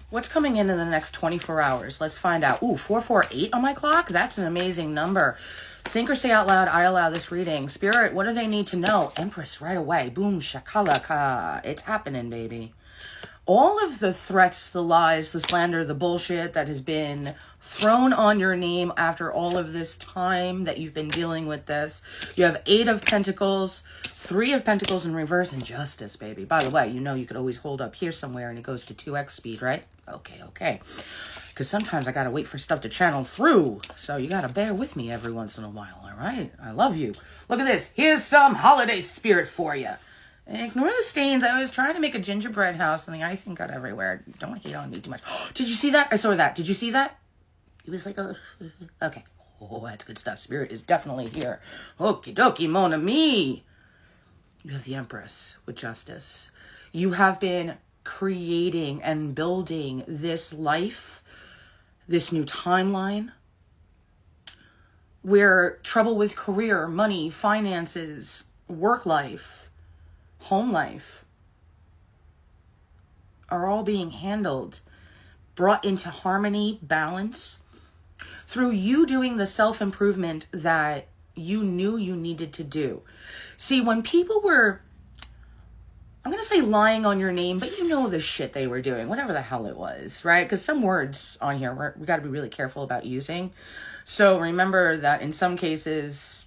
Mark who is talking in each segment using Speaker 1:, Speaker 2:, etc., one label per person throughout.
Speaker 1: What's coming in the next 24 hours? Let's find out. Ooh, 448 on my clock? That's an amazing number. Think or say out loud, I allow this reading. Spirit, what do they need to know? Empress, right away. Boom, shakalaka. It's happening, baby. All of the threats, the lies, the slander, the bullshit that has been thrown on your name after all of this time that you've been dealing with this. You have 8 of Pentacles, 3 of Pentacles in reverse, and Justice, baby. By the way, you know you could always hold up here somewhere and it goes to 2x speed, right? Okay. Because sometimes I got to wait for stuff to channel through. So you got to bear with me every once in a while, all right? I love you. Look at this. Here's some holiday spirit for you. Ignore the stains. I was trying to make a gingerbread house and the icing got everywhere. Don't hate on me too much. Did you see that? I saw that. Did you see that? It was like a... Okay. Oh, that's good stuff. Spirit is definitely here. Okie dokie, mon ami. You have the Empress with Justice. You have been creating and building this life, this new timeline, where trouble with career, money, finances, work life, home life are all being handled, brought into harmony, balance, through you doing the self-improvement that you knew you needed to do. See, when people were, I'm going to say lying on your name, but you know the shit they were doing, whatever the hell it was, right? Because some words on here we got to be really careful about using. So remember that in some cases,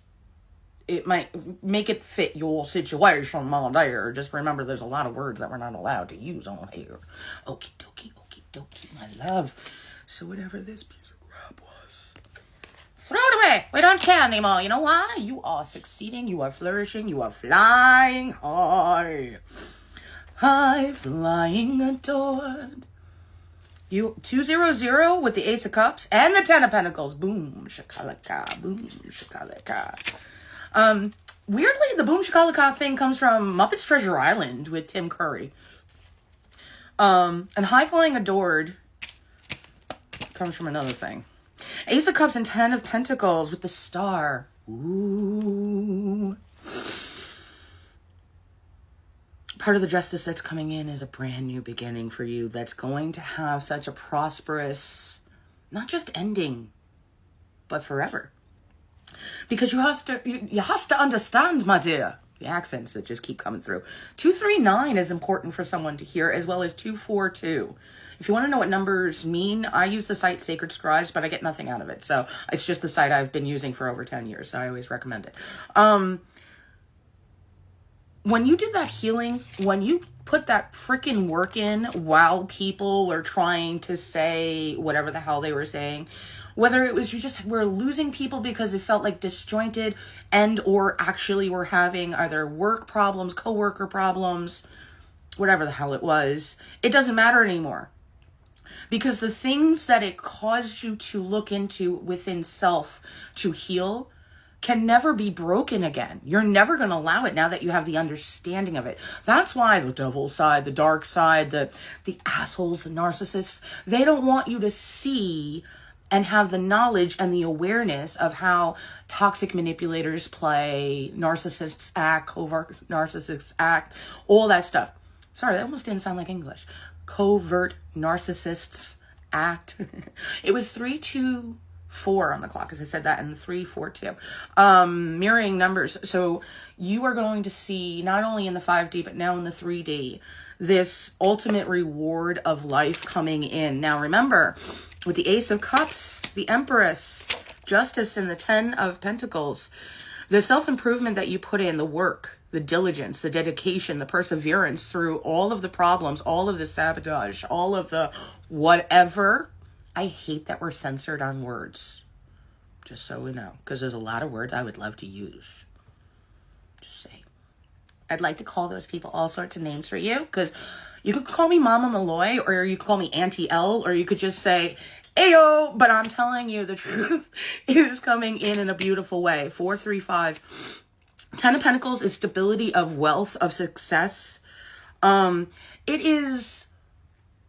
Speaker 1: it might make it fit your situation on there. Just remember there's a lot of words that we're not allowed to use on here. Okie dokie, my love. So whatever this piece of crap was, throw it away. We don't care anymore. You know why? You are succeeding. You are flourishing. You are flying high. High flying adored. You 200 with the Ace of Cups and the 10 of Pentacles. Boom, shakalaka, boom, shakalaka. Weirdly, the boom shakalaka thing comes from Muppets Treasure Island with Tim Curry. And high flying adored comes from another thing. Ace of Cups and 10 of Pentacles with the star. Ooh. Part of the justice that's coming in is a brand new beginning for you that's going to have such a prosperous, not just ending, but forever. Because you have to understand, my dear, the accents that just keep coming through. 239 is important for someone to hear, as well as 242. If you want to know what numbers mean, I use the site Sacred Scribes, but I get nothing out of it. So it's just the site I've been using for over 10 years. So I always recommend it. When you did that healing, when you put that freaking work in while people were trying to say whatever the hell they were saying, whether it was you just were losing people because it felt like disjointed and or actually were having either work problems, coworker problems, whatever the hell it was, it doesn't matter anymore. Because the things that it caused you to look into within self to heal can never be broken again. You're never going to allow it now that you have the understanding of it. That's why the devil side, the dark side, the assholes, the narcissists, they don't want you to see and have the knowledge and the awareness of how toxic manipulators play, narcissists act, covert narcissists act, all that stuff. Sorry, that almost didn't sound like English. Covert narcissists act. It was 324 on the clock, as I said that, and 342. Mirroring numbers. So you are going to see, not only in the 5D, but now in the 3D, this ultimate reward of life coming in. Now remember, with the Ace of Cups, the Empress, Justice, and the 10 of Pentacles, the self-improvement that you put in, the work, the diligence, the dedication, the perseverance through all of the problems, all of the sabotage, all of the whatever. I hate that we're censored on words, just so we know, because there's a lot of words I would love to use. Just say. I'd like to call those people all sorts of names for you, because you could call me Mama Malloy, or you could call me Auntie L, or you could just say, Ayo, but I'm telling you, the truth is coming in a beautiful way. 435. 10 of Pentacles is stability of wealth, of success. It is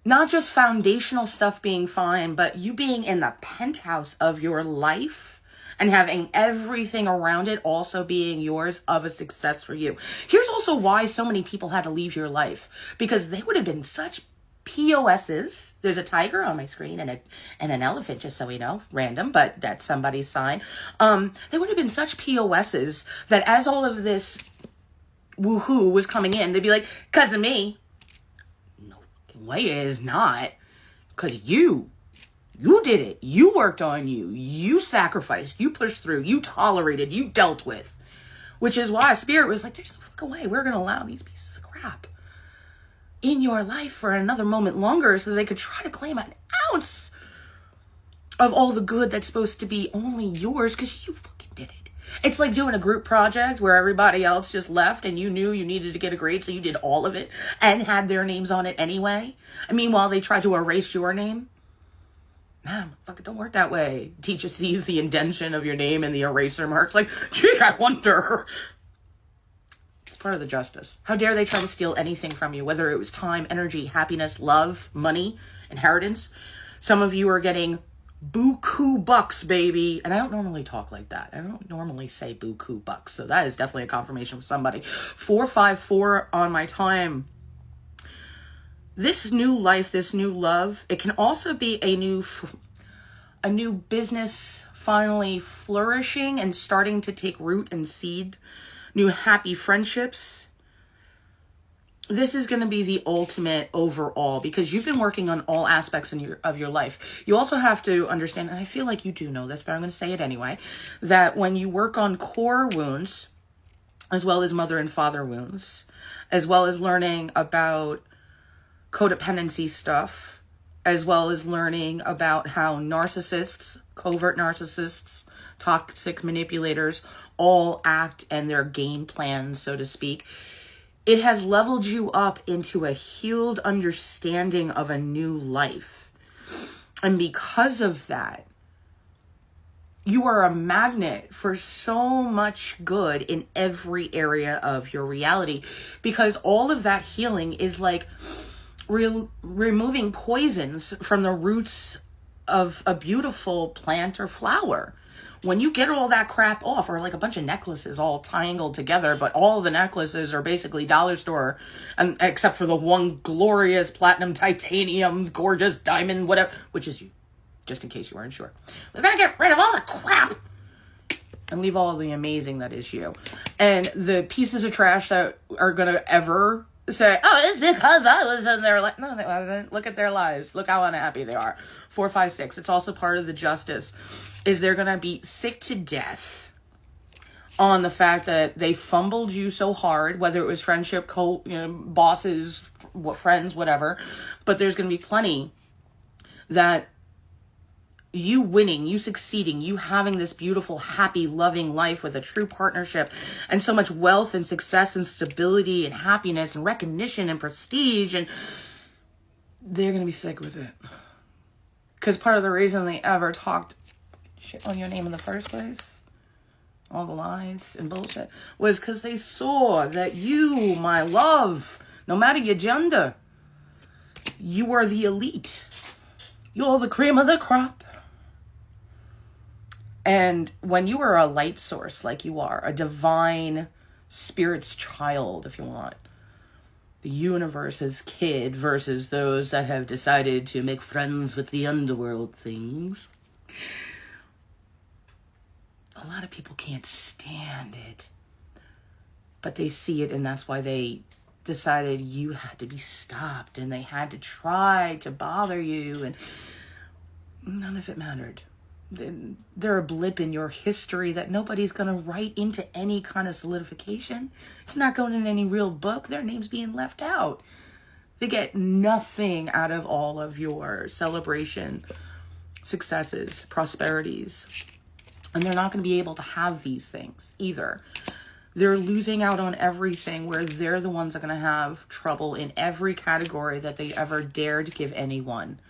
Speaker 1: not just foundational stuff being fine, but you being in the penthouse of your life and having everything around it also being yours of a success for you. Here's also why so many people had to leave your life, because they would have been such POSs. There's a tiger on my screen and an elephant, just so we know, random, but that's somebody's sign. They would have been such POSs that as all of this woohoo was coming in, they'd be like, "'Cause of me." No way it is not. 'Cause you did it. You worked on you. You sacrificed. You pushed through. You tolerated. You dealt with. Which is why Spirit was like, there's no fucking way we're going to allow these pieces of crap in your life for another moment longer so that they could try to claim an ounce of all the good that's supposed to be only yours because you fucking did it. It's like doing a group project where everybody else just left and you knew you needed to get a grade, so you did all of it and had their names on it anyway. And meanwhile, they tried to erase your name. Nah, fucking don't work that way. Teacher sees the indentation of your name and the eraser marks like, gee, I wonder. It's part of the justice. How dare they try to steal anything from you, whether it was time, energy, happiness, love, money, inheritance. Some of you are getting buku bucks, baby. And I don't normally talk like that. I don't normally say buku bucks. So that is definitely a confirmation for somebody. 454 on my time. This new life, this new love, it can also be a new business finally flourishing and starting to take root and seed, new happy friendships. This is going to be the ultimate overall because you've been working on all aspects of your life. You also have to understand, and I feel like you do know this, but I'm going to say it anyway, that when you work on core wounds, as well as mother and father wounds, as well as learning about codependency stuff, as well as learning about how narcissists, covert narcissists, toxic manipulators all act and their game plans, so to speak. It has leveled you up into a healed understanding of a new life. And because of that, you are a magnet for so much good in every area of your reality, because all of that healing is like removing poisons from the roots of a beautiful plant or flower. When you get all that crap off, or like a bunch of necklaces all tangled together, but all the necklaces are basically dollar store, and except for the one glorious platinum, titanium, gorgeous diamond, whatever, which is you, just in case you weren't sure. We're going to get rid of all the crap and leave all the amazing that is you. And the pieces of trash that are going to ever say, oh, it's because I was in their life. No, they wasn't. Look at their lives. Look how unhappy they are. 4, 5, 6. It's also part of the justice, is they're going to be sick to death on the fact that they fumbled you so hard, whether it was friendship, bosses, friends, whatever. But there's going to be plenty that you winning, you succeeding, you having this beautiful, happy, loving life with a true partnership and so much wealth and success and stability and happiness and recognition and prestige, and they're going to be sick with it. Because part of the reason they ever talked shit on your name in the first place, all the lies and bullshit, was because they saw that you, my love, no matter your gender, you are the elite. You're the cream of the crop. And when you are a light source, like you are, a divine spirit's child, if you want, the universe's kid versus those that have decided to make friends with the underworld things, a lot of people can't stand it. But they see it, and that's why they decided you had to be stopped, and they had to try to bother you, and none of it mattered. They're a blip in your history that nobody's going to write into any kind of solidification. It's not going in any real book. Their name's being left out. They get nothing out of all of your celebration, successes, prosperities. And they're not going to be able to have these things either. They're losing out on everything, where they're the ones that are going to have trouble in every category that they ever dared give anyone.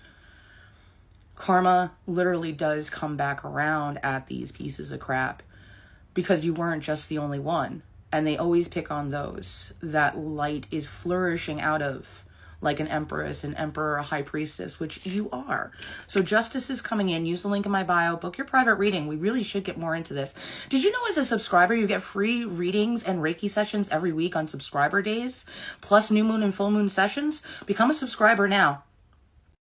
Speaker 1: Karma literally does come back around at these pieces of crap, because you weren't just the only one. And they always pick on those that light is flourishing out of, like an empress, an emperor, a high priestess, which you are. So justice is coming in. Use the link in my bio. Book your private reading. We really should get more into this. Did you know as a subscriber, you get free readings and Reiki sessions every week on subscriber days, plus new moon and full moon sessions? Become a subscriber now.